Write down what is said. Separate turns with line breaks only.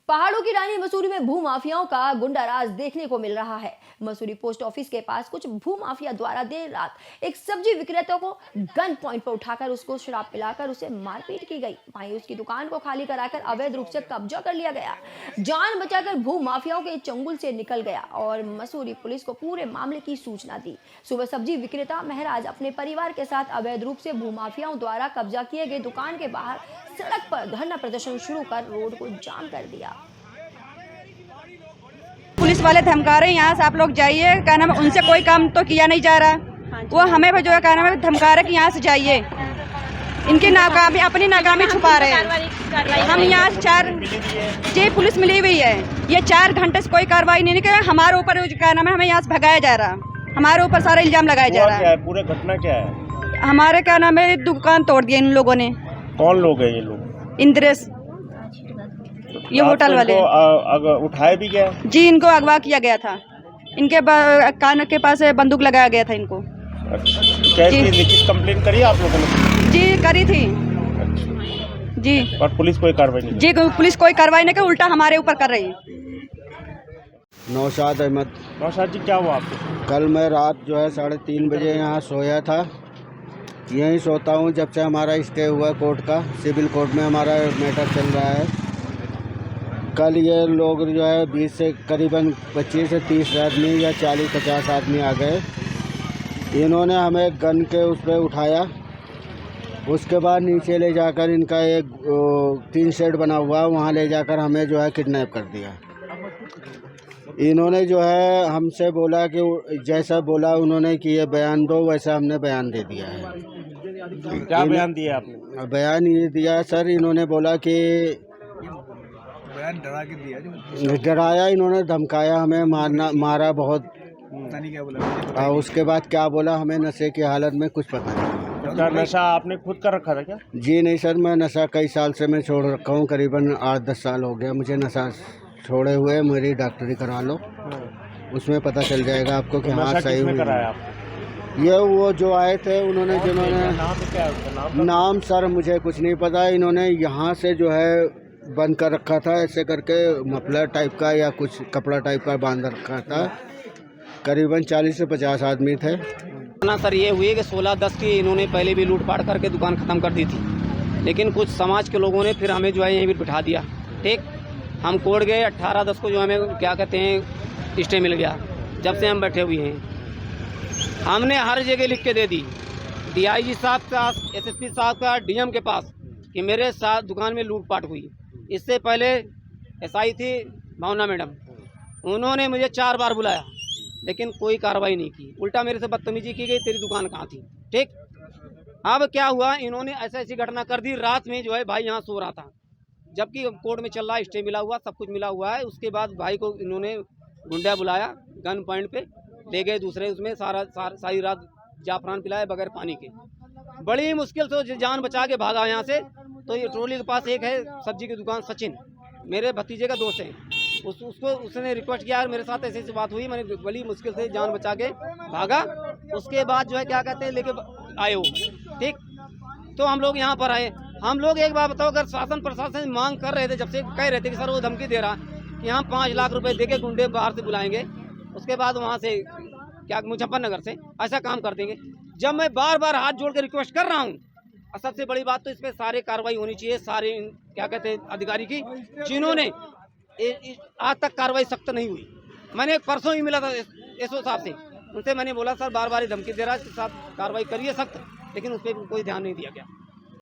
पहाड़ों की रानी मसूरी में भू माफियाओं का गुंडाराज देखने को मिल रहा है। मसूरी पोस्ट ऑफिस के पास कुछ भू माफिया द्वारा देर रात एक सब्जी विक्रेता को गन पॉइंट पर उठाकर उसको शराब पिलाकर उसे मारपीट की गई। वहीं उसकी दुकान को खाली कराकर अवैध रूप से कब्जा कर लिया गया। जान बचाकर भू माफियाओं के चंगुल से निकल गया और मसूरी पुलिस को पूरे मामले की सूचना दी। सुबह सब्जी विक्रेता महराज अपने परिवार के साथ अवैध रूप से भू माफियाओं द्वारा कब्जा किए गए दुकान के बाहर सड़क पर धरना प्रदर्शन शुरू कर रोड को जाम कर दिया।
पुलिस वाले धमका रहे हैं, यहाँ से आप लोग जाइए, क्या नाम है, उनसे कोई काम तो किया नहीं जा रहा। वो हमें भी जो है क्या नाम है धमका रहे कि यहाँ से जाइए। इनकी नाकामी, अपनी नाकामी छुपा रहे हैं। हम यहाँ जी पुलिस मिली हुई है, ये 4 घंटे से कोई कार्रवाई नहीं की। हमारे ऊपर क्या नाम है हमें यहाँ से भगाया जा रहा, हमारे ऊपर सारा इल्जाम लगाया जा रहा है।
पूरा घटना क्या है?
हमारे क्या नाम है दुकान तोड़ दिया इन लोगों ने।
कौन लोग हैं ये लोग?
इंद्रेश, ये होटल वाले।
उठाए भी गया?
जी, इनको अगवा किया गया था। इनके कान के पास बंदूक लगाया गया था इनको।
कैसी लिखित कंप्लेन करी आप लोगों ने?
जी करी थी। जी
और पुलिस कोई कार्रवाई नहीं?
जी पुलिस कोई कार्रवाई नहीं कर, उल्टा हमारे ऊपर कर रही है।
नौशाद अहमद।
नौशाद जी, क्या हुआ आपको?
कल मैं रात जो है 3:30 बजे यहाँ सोया था। यहीं सोता हूँ जब से हमारा स्टे हुआ कोर्ट का। सिविल कोर्ट में हमारा मैटर चल रहा है। कल ये लोग जो है 20 से करीबन 25 से 30 आदमी या 40-50 आदमी आ गए। इन्होंने हमें गन के उस पर उठाया। उसके बाद नीचे ले जाकर इनका एक 3 शेड बना हुआ, वहाँ ले जाकर हमें जो है किडनैप कर दिया। इन्होंने जो है हमसे बोला कि जैसा बोला उन्होंने कि ये बयान दो, वैसा हमने बयान दे दिया है।
क्या बयान दिया आपने?
बयान ये दिया सर, इन्होंने बोला कि
बयान डरा के दिया,
डराया, इन्होंने धमकाया, हमें मारा बहुत।
क्या बोला?
उसके बाद क्या बोला हमें नशे की हालत में कुछ पता नहीं।
क्या नशा आपने खुद कर रखा था क्या?
जी नहीं सर, मैं नशा कई साल से मैं छोड़ रखा हूँ। करीबन 8-10 साल हो गया मुझे नशा छोड़े हुए। मेरी डॉक्टरी करा लो, उसमें पता चल जाएगा आपको कि हाँ सही हुई।
कराया आपने? ये
वो जो आए थे उन्होंने, जिन्होंने नाम सर मुझे कुछ नहीं पता। इन्होंने यहाँ से जो है बंद कर रखा था, ऐसे करके मफलर टाइप का या कुछ कपड़ा टाइप का बांध रखा था। करीबन 40 से 50 आदमी थे।
ना सर ये हुई कि 16-10 की इन्होंने पहले भी लूटपाट करके दुकान ख़त्म कर दी थी, लेकिन कुछ समाज के लोगों ने फिर हमें जो है यहीं पर बिठा दिया। ठीक, हम कोर्ट गए 18-10 को, जो हमें क्या कहते हैं स्टे मिल गया। जब से हम बैठे हुए हैं, हमने हर जगह लिख के दे दी, DIG साहब का, SSP साहब का, DM के पास, कि मेरे साथ दुकान में लूटपाट हुई। इससे पहले SI थी भावना मैडम, उन्होंने मुझे 4 बार बुलाया, लेकिन कोई कार्रवाई नहीं की। उल्टा मेरे से बदतमीजी की गई, तेरी दुकान कहाँ थी। ठीक, अब क्या हुआ, इन्होंने ऐसी घटना कर दी। रात में जो है भाई यहाँ सो रहा था, जबकि कोर्ट में चल रहा है, स्टे मिला हुआ, सब कुछ मिला हुआ है। उसके बाद भाई को इन्होंने गुंडा बुलाया, गन पॉइंट पे ले गए दूसरे, उसमें सारी रात जाफरान पिलाए बगैर पानी के। बड़ी मुश्किल से जान बचा के भागा यहाँ से। तो ये ट्रॉली के पास एक है सब्जी की दुकान, सचिन मेरे भतीजे का दोस्त है, उसने रिक्वेस्ट किया, मेरे साथ ऐसी बात हुई, मैंने बड़ी मुश्किल से जान बचा के भागा। उसके बाद जो है क्या कहते हैं लेके आए हो। ठीक, तो हम लोग यहाँ पर आए। हम लोग एक बात बताओ, अगर शासन प्रशासन मांग कर रहे थे, जब से कह रहे थे कि सर वो धमकी दे रहा कि हम 5 लाख रुपए देके गुंडे बाहर से बुलाएंगे, उसके बाद वहाँ से क्या मुजफ्फरनगर से ऐसा काम कर देंगे। जब मैं बार बार हाथ जोड़ के रिक्वेस्ट कर रहा हूँ, सबसे बड़ी बात तो इस पर सारे कार्रवाई होनी चाहिए, सारे क्या कहते हैं अधिकारी की, जिन्होंने आज तक कार्रवाई सख्त नहीं हुई। मैंने परसों ही मिला था SO साहब से, उनसे मैंने बोला सर बार बार धमकी दे रहा है, साथ कार्रवाई करिए सख्त, लेकिन उस पर कोई ध्यान नहीं दिया गया।